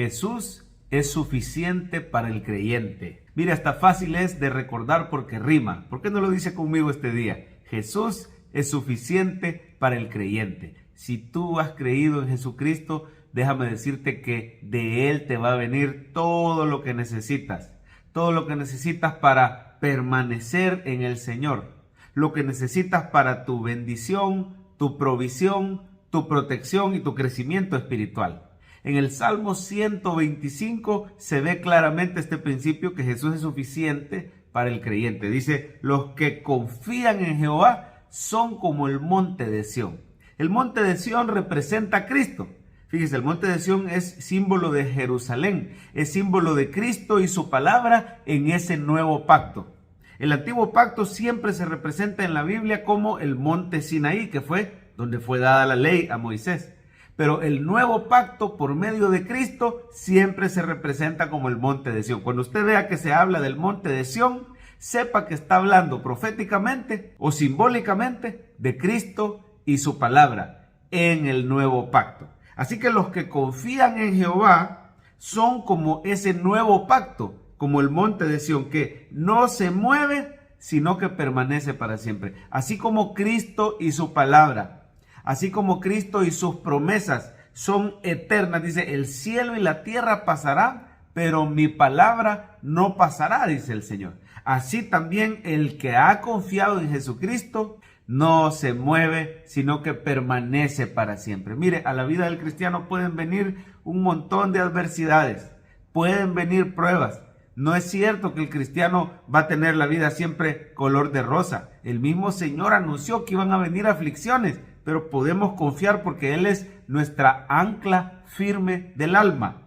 Jesús es suficiente para el creyente. Mire, hasta fácil es de recordar porque rima. ¿Por qué no lo dice conmigo este día? Jesús es suficiente para el creyente. Si tú has creído en Jesucristo, déjame decirte que de Él te va a venir todo lo que necesitas. Todo lo que necesitas para permanecer en el Señor. Lo que necesitas para tu bendición, tu provisión, tu protección y tu crecimiento espiritual. En el Salmo 125 se ve claramente este principio que Jesús es suficiente para el creyente. Dice, los que confían en Jehová son como el monte de Sión. El monte de Sión representa a Cristo. Fíjese, el monte de Sión es símbolo de Jerusalén, es símbolo de Cristo y su palabra en ese nuevo pacto. El antiguo pacto siempre se representa en la Biblia como el monte Sinaí, que fue donde fue dada la ley a Moisés. Pero el nuevo pacto por medio de Cristo siempre se representa como el monte de Sión. Cuando usted vea que se habla del monte de Sión, sepa que está hablando proféticamente o simbólicamente de Cristo y su palabra en el nuevo pacto. Así que los que confían en Jehová son como ese nuevo pacto, como el monte de Sión, que no se mueve, sino que permanece para siempre. Así como Cristo y su palabra, así como Cristo y sus promesas son eternas. Dice, el cielo y la tierra pasarán, pero mi palabra no pasará, dice el Señor. Así también el que ha confiado en Jesucristo no se mueve, sino que permanece para siempre. Mire, a la vida del cristiano pueden venir un montón de adversidades, pueden venir pruebas. No es cierto que el cristiano va a tener la vida siempre color de rosa. El mismo Señor anunció que iban a venir aflicciones, pero podemos confiar porque Él es nuestra ancla firme del alma.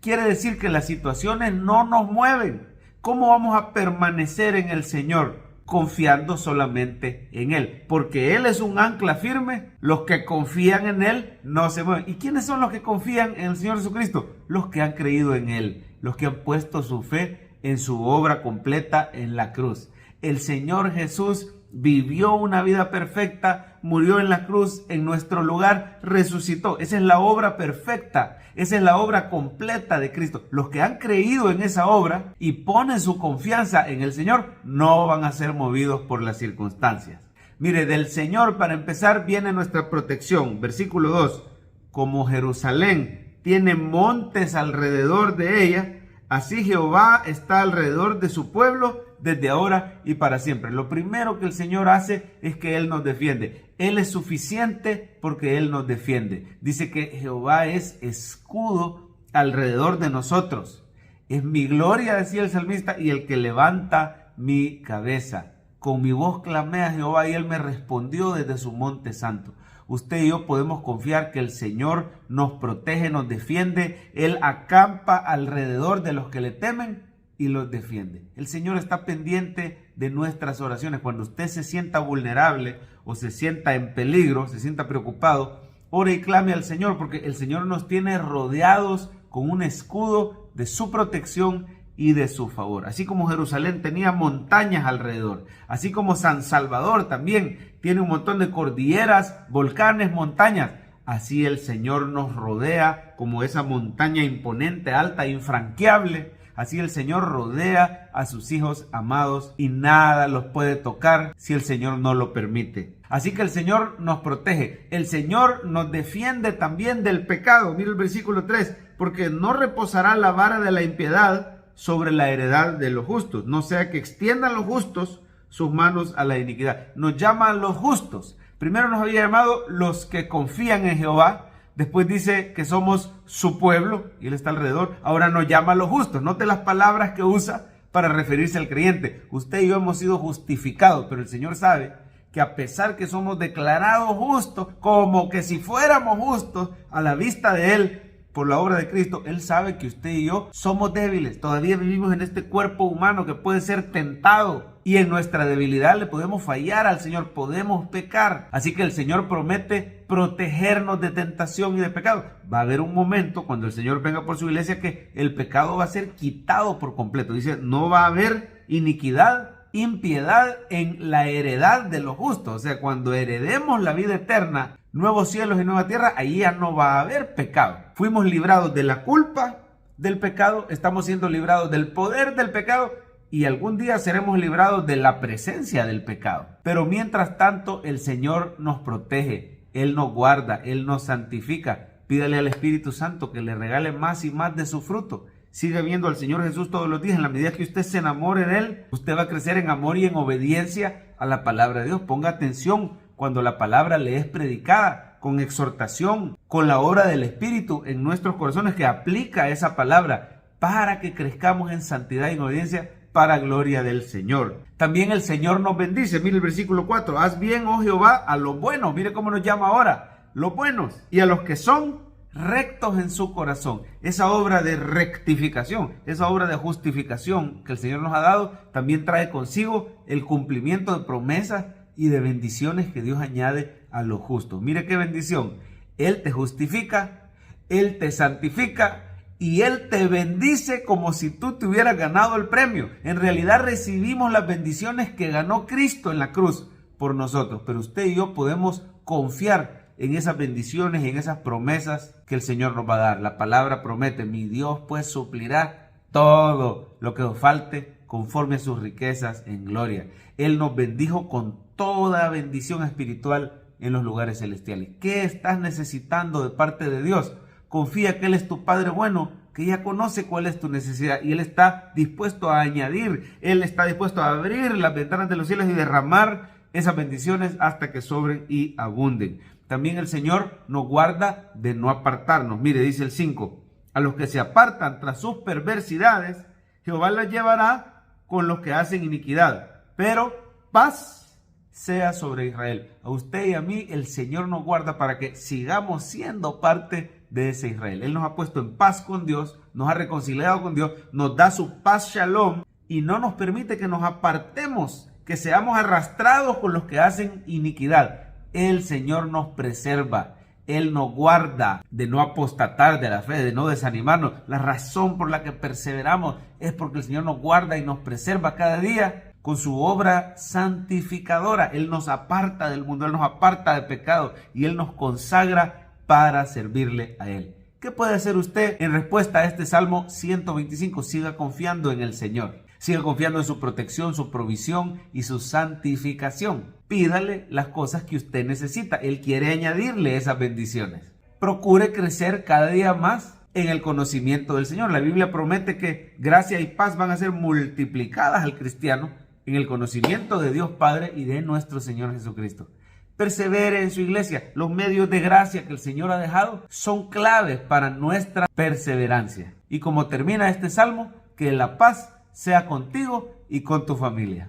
Quiere decir que las situaciones no nos mueven. ¿Cómo vamos a permanecer en el Señor? Confiando solamente en Él. Porque Él es un ancla firme, los que confían en Él no se mueven. ¿Y quiénes son los que confían en el Señor Jesucristo? Los que han creído en Él, los que han puesto su fe en su obra completa en la cruz. El Señor Jesús vivió una vida perfecta, murió en la cruz en nuestro lugar, resucitó. Esa es la obra perfecta, esa es la obra completa de Cristo. Los que han creído en esa obra y ponen su confianza en el Señor no van a ser movidos por las circunstancias. Mire, del Señor para empezar viene nuestra protección. Versículo 2, como Jerusalén tiene montes alrededor de ella, así Jehová está alrededor de su pueblo desde ahora y para siempre. Lo primero que el Señor hace es que Él nos defiende. Él es suficiente porque Él nos defiende. Dice que Jehová es escudo alrededor de nosotros. Es mi gloria, decía el salmista, y el que levanta mi cabeza. Con mi voz clamé a Jehová y Él me respondió desde su monte santo. Usted y yo podemos confiar que el Señor nos protege, nos defiende. Él acampa alrededor de los que le temen y los defiende. El Señor está pendiente de nuestras oraciones. Cuando usted se sienta vulnerable o se sienta en peligro, se sienta preocupado, ore y clame al Señor, porque el Señor nos tiene rodeados con un escudo de su protección y de su favor. Así como Jerusalén tenía montañas alrededor, así como San Salvador también tiene un montón de cordilleras, volcanes, montañas, así el Señor nos rodea como esa montaña imponente, alta, infranqueable. Así el Señor rodea a sus hijos amados y nada los puede tocar si el Señor no lo permite. Así que el Señor nos protege. El Señor nos defiende también del pecado. Mira el versículo 3. Porque no reposará la vara de la impiedad sobre la heredad de los justos. No sea que extiendan los justos sus manos a la iniquidad. Nos llama a los justos. Primero nos había llamado los que confían en Jehová. Después dice que somos su pueblo y Él está alrededor. Ahora nos llama a los justos. Note las palabras que usa para referirse al creyente. Usted y yo hemos sido justificados, pero el Señor sabe que a pesar que somos declarados justos, como que si fuéramos justos a la vista de Él por la obra de Cristo, Él sabe que usted y yo somos débiles. Todavía vivimos en este cuerpo humano que puede ser tentado. Y en nuestra debilidad le podemos fallar al Señor, podemos pecar. Así que el Señor promete protegernos de tentación y de pecado. Va a haber un momento cuando el Señor venga por su iglesia que el pecado va a ser quitado por completo. Dice, no va a haber iniquidad, impiedad en la heredad de los justos. O sea, cuando heredemos la vida eterna, nuevos cielos y nueva tierra, ahí ya no va a haber pecado. Fuimos librados de la culpa del pecado, estamos siendo librados del poder del pecado y algún día seremos librados de la presencia del pecado. Pero mientras tanto, el Señor nos protege, Él nos guarda, Él nos santifica. Pídale al Espíritu Santo que le regale más y más de su fruto. Siga viendo al Señor Jesús todos los días. En la medida que usted se enamore de Él, usted va a crecer en amor y en obediencia a la palabra de Dios. Ponga atención cuando la palabra le es predicada, con exhortación, con la obra del Espíritu en nuestros corazones que aplica esa palabra para que crezcamos en santidad y en obediencia para gloria del Señor. También el Señor nos bendice. Mire el versículo 4. Haz bien, oh Jehová, a los buenos. Mire cómo nos llama ahora. Los buenos. Y a los que son rectos en su corazón. Esa obra de rectificación, esa obra de justificación que el Señor nos ha dado, también trae consigo el cumplimiento de promesas y de bendiciones que Dios añade a los justos. Mire qué bendición. Él te justifica, Él te santifica y Él te bendice como si tú te hubieras ganado el premio. En realidad recibimos las bendiciones que ganó Cristo en la cruz por nosotros, pero usted y yo podemos confiar en esas bendiciones y en esas promesas que el Señor nos va a dar. La palabra promete: mi Dios pues suplirá todo lo que os falte conforme a sus riquezas en gloria. Él nos bendijo con toda bendición espiritual en los lugares celestiales. ¿Qué estás necesitando de parte de Dios? Confía que Él es tu Padre bueno, que ya conoce cuál es tu necesidad y Él está dispuesto a añadir, Él está dispuesto a abrir las ventanas de los cielos y derramar esas bendiciones hasta que sobren y abunden. También el Señor nos guarda de no apartarnos. Mire, dice el 5, a los que se apartan tras sus perversidades, Jehová las llevará con los que hacen iniquidad, pero paz sea sobre Israel. A usted y a mí el Señor nos guarda para que sigamos siendo parte de ese Israel. Él nos ha puesto en paz con Dios, nos ha reconciliado con Dios, nos da su paz shalom y no nos permite que nos apartemos, que seamos arrastrados con los que hacen iniquidad. El Señor nos preserva, Él nos guarda de no apostatar de la fe, de no desanimarnos. La razón por la que perseveramos es porque el Señor nos guarda y nos preserva cada día con su obra santificadora. Él nos aparta del mundo, Él nos aparta de pecado y Él nos consagra para servirle a Él. ¿Qué puede hacer usted en respuesta a este Salmo 125? Siga confiando en el Señor. Siga confiando en su protección, su provisión y su santificación. Pídale las cosas que usted necesita. Él quiere añadirle esas bendiciones. Procure crecer cada día más en el conocimiento del Señor. La Biblia promete que gracia y paz van a ser multiplicadas al cristiano en el conocimiento de Dios Padre y de nuestro Señor Jesucristo. Persevere en su iglesia. Los medios de gracia que el Señor ha dejado son claves para nuestra perseverancia. Y como termina este salmo, que la paz sea contigo y con tu familia.